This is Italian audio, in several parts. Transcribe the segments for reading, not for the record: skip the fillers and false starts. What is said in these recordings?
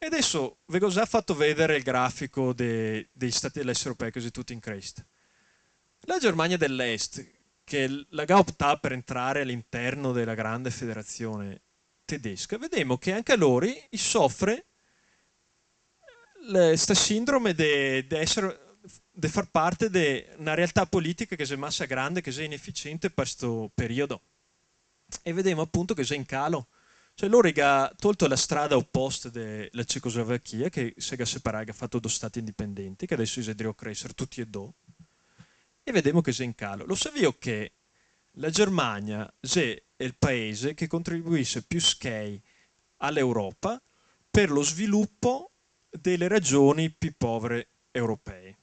E adesso vi ho già fatto vedere il grafico dei stati dell'est europei, così tutti in crescita. La Germania dell'Est, che la ha optato per entrare all'interno della grande federazione tedesca, vediamo che anche a loro soffre questa sindrome di far parte di una realtà politica che è massa grande, che è inefficiente per questo periodo. E vediamo appunto che è in calo. Cioè loro ha tolto la strada opposta della Cecoslovacchia, che si è separata, ha fatto due stati indipendenti, che adesso si devono crescere tutti e due, e vediamo che è in calo. Lo sapevo che la Germania è il paese che contribuisce più schei all'Europa per lo sviluppo delle regioni più povere europee.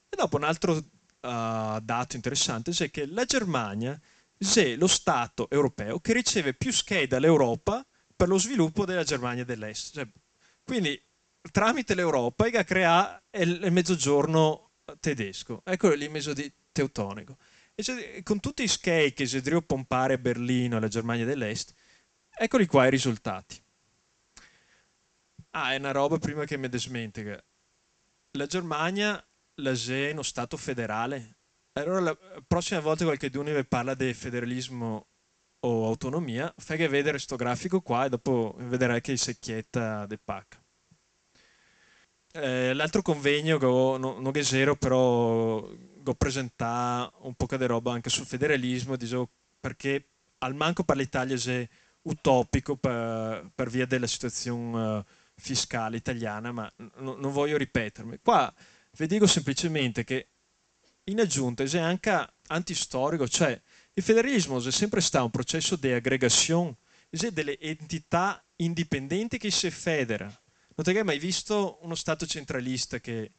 E dopo un altro dato interessante è che la Germania è lo Stato europeo che riceve più schei dall'Europa per lo sviluppo della Germania dell'Est. Cioè, quindi tramite l'Europa che crea il mezzogiorno tedesco, ecco lì mezzo di teutonico. E cioè, con tutti i schei che si devono pompare a Berlino e alla Germania dell'Est, eccoli qua i risultati. Ah, è una roba prima che mi desmentica. La Germania la è uno Stato federale. Allora la prossima volta qualcuno vi parla di federalismo o autonomia, fai che vedere sto grafico qua e dopo vedrai che è secchietta del PAC. L'altro convegno che non è zero, però ho presentato un po' di roba anche sul federalismo, dicevo, perché al manco per l'Italia è utopico per via della situazione fiscale italiana, ma non voglio ripetermi. Qua vi dico semplicemente che in aggiunta è anche antistorico, cioè il federalismo è sempre stato un processo di aggregazione, è delle entità indipendenti che si federano. Non ti hai mai visto uno Stato centralista che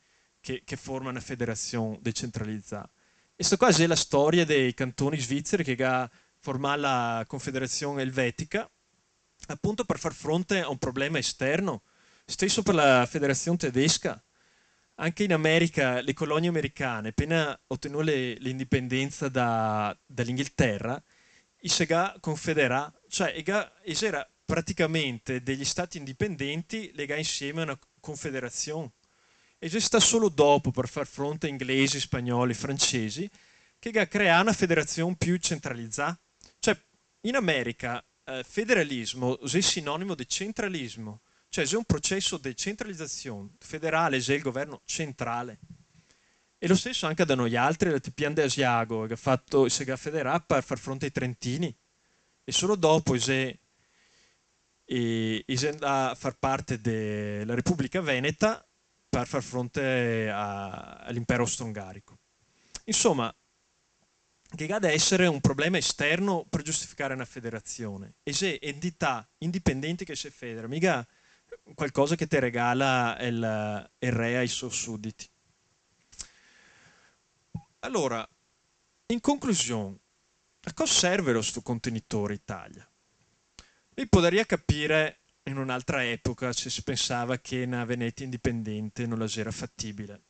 forma una federazione decentralizzata? E sto qua è la storia dei cantoni svizzeri che ha formato la Confederazione Elvetica, appunto per far fronte a un problema esterno. Stesso per la Federazione Tedesca. Anche in America, le colonie americane, appena ottenuto l'indipendenza dall'Inghilterra, i Sega confederà, cioè era praticamente degli stati indipendenti legati insieme a una confederazione. E già sta solo dopo per far fronte a inglesi, spagnoli, francesi, che ha creato una federazione più centralizzata. Cioè, in America, federalismo è sinonimo di centralismo, cioè è un processo di centralizzazione federale, è il governo centrale. E lo stesso anche da noi altri, il Pian de Asiago, che ha fatto il Sega Federà per far fronte ai Trentini. E solo dopo è a far parte della Repubblica Veneta per far fronte all'impero austro-ungarico. Insomma, che ha da essere un problema esterno per giustificare una federazione. E se entità indipendenti che si federano, mica qualcosa che ti regala il re ai suoi sudditi. Allora, in conclusione, a cosa serve lo sto contenitore Italia? Mi potrei capire in un'altra epoca se si pensava che una Venezia indipendente non la era fattibile.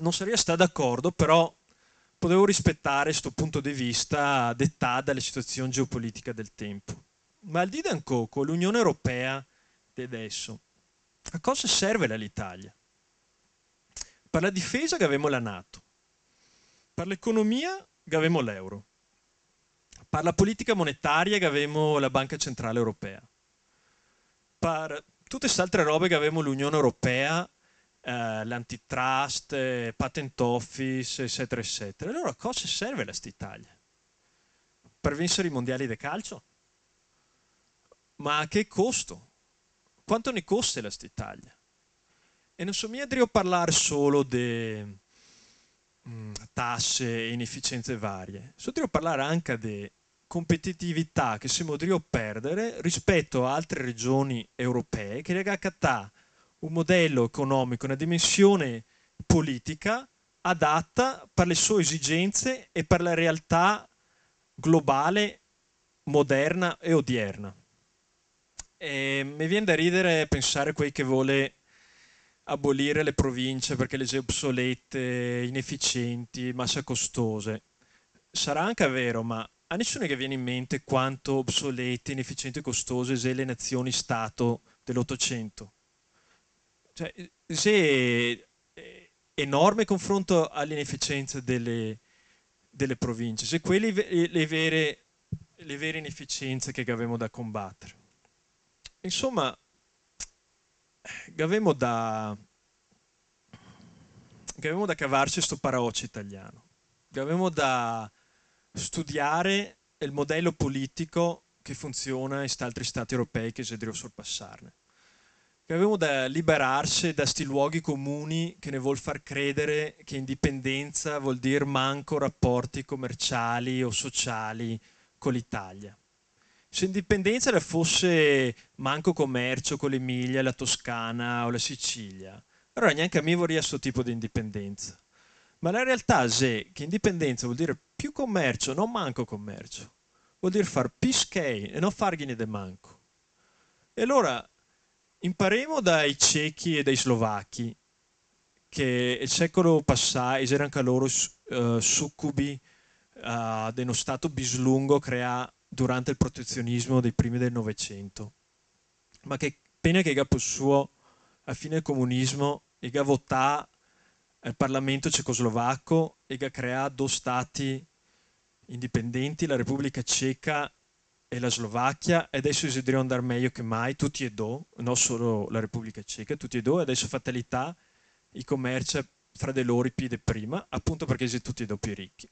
Non sarei stato d'accordo, però potevo rispettare questo punto di vista dettato dalle situazioni geopolitiche del tempo. Ma al di là con l'Unione Europea di adesso, a cosa serve l'Italia? Per la difesa che avevamo la Nato, per l'economia che avevamo l'euro, per la politica monetaria che avevamo la Banca Centrale Europea, per tutte queste altre robe che avevamo l'Unione Europea, l'antitrust, patent office, eccetera, eccetera. Allora a cosa serve la Italia? Per vincere i mondiali di calcio? Ma a che costo? Quanto ne costa la Italia? E non so mica devo parlare solo di tasse e inefficienze varie, so devo parlare anche di competitività che si potrebbe perdere rispetto a altre regioni europee che hanno un modello economico, una dimensione politica adatta per le sue esigenze e per la realtà globale, moderna e odierna. E mi viene da ridere pensare quei che vuole abolire le province perché le sei obsolete, inefficienti, massa costose. Sarà anche vero, ma a nessuno che viene in mente quanto obsolete, inefficienti e costose sono le nazioni-stato dell'Ottocento. cioè, se enorme confronto all'inefficienza delle province, se quelle le vere inefficienze che avevamo da combattere. Insomma, avevamo da cavarci questo paraoccio italiano, avevamo da studiare il modello politico che funziona in altri stati europei che si devono sorpassarne. Avevamo da liberarsi da sti luoghi comuni che ne vuol far credere che indipendenza vuol dire manco rapporti commerciali o sociali con l'Italia. Se indipendenza le fosse manco commercio con l'Emilia, la Toscana o la Sicilia, allora neanche a me vorrei questo tipo di indipendenza. Ma la realtà è che indipendenza vuol dire più commercio, non manco commercio. Vuol dire far più skei e non fargliene de manco. E allora imparemo dai cechi e dai slovacchi che il secolo passato erano anche loro succubi dello stato bislungo creato durante il protezionismo dei primi del Novecento, ma che appena che capo suo a fine del comunismo e che ha votato al Parlamento cecoslovacco e che ha creato due stati indipendenti, la Repubblica Ceca e la Slovacchia, e adesso si devono andare meglio che mai, tutti e due, non solo la Repubblica Ceca, tutti e due, adesso fatalità, i commerci fra di loro più di prima, appunto perché sono tutti e due più ricchi.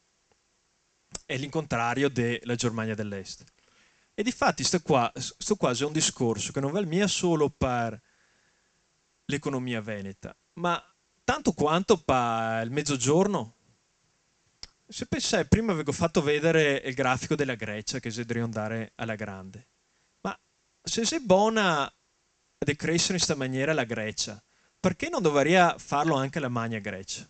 È l'incontrario della Germania dell'Est. E difatti sto qua è un discorso che non vale mia solo per l'economia veneta, ma tanto quanto per il mezzogiorno. Se pensai, prima avevo fatto vedere il grafico della Grecia che si deve andare alla grande, ma se sei buona a decrescere in questa maniera la Grecia, perché non dovrebbe farlo anche la Magna Grecia?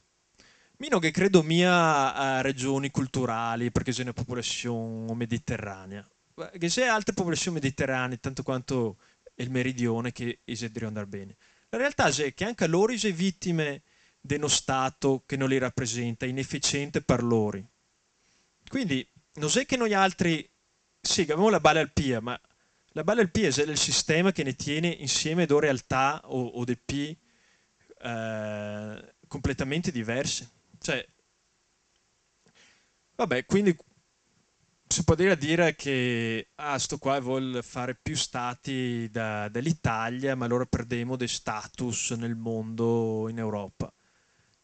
Mino che credo mia a regioni culturali, perché c'è una popolazione mediterranea, che c'è altre popolazioni mediterranee, tanto quanto il meridione, che devono andare bene. La realtà è che anche loro sono vittime di uno Stato che non li rappresenta, inefficiente per loro. Quindi non è che noi altri, sì, abbiamo la balla alpia, ma la balla alpia è il sistema che ne tiene insieme due realtà o dei P completamente diverse. Cioè, vabbè, quindi si potrebbe dire che sto qua vuol fare più stati dall'Italia, ma allora perdiamo dei status nel mondo, in Europa.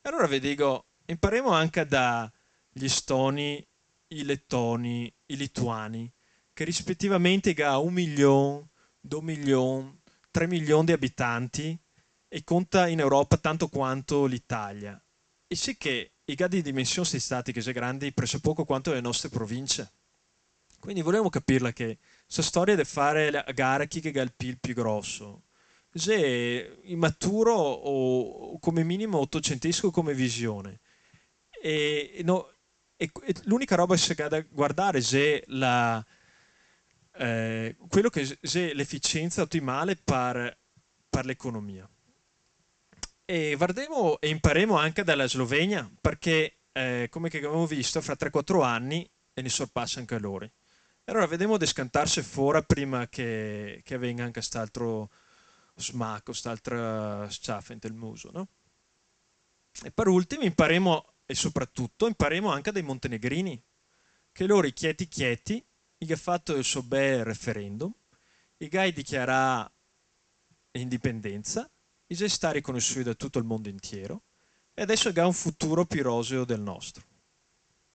E allora vi dico, impariamo anche dagli estoni, i lettoni, i lituani, che rispettivamente ha 1 milione, 2 milioni, 3 milioni di abitanti e conta in Europa tanto quanto l'Italia. E sì che i gradi di dimensioni sono stati così grandi pressopoco quanto le nostre province. Quindi volevamo capirla che questa storia di fare la gara chi che ha il PIL più grosso, se immaturo o come minimo ottocentesco come visione. E, no, e l'unica roba che si ha da guardare è quello che è l'efficienza ottimale per l'economia. E guardiamo e imparemo anche dalla Slovenia, perché come che abbiamo visto, fra 3-4 anni e ne sorpassa anche loro. Allora vediamo di scantarsi fuori prima che avvenga anche quest'altro smacco, quest'altra sciaffa del muso, no? E per ultimo imparemo, e soprattutto imparemo anche dai montenegrini, che loro chieti chieti, che ha fatto il suo bel referendum, i gai dichiara indipendenza, i gai sta riconosciuto da tutto il mondo intero, e adesso ha un futuro più roseo del nostro.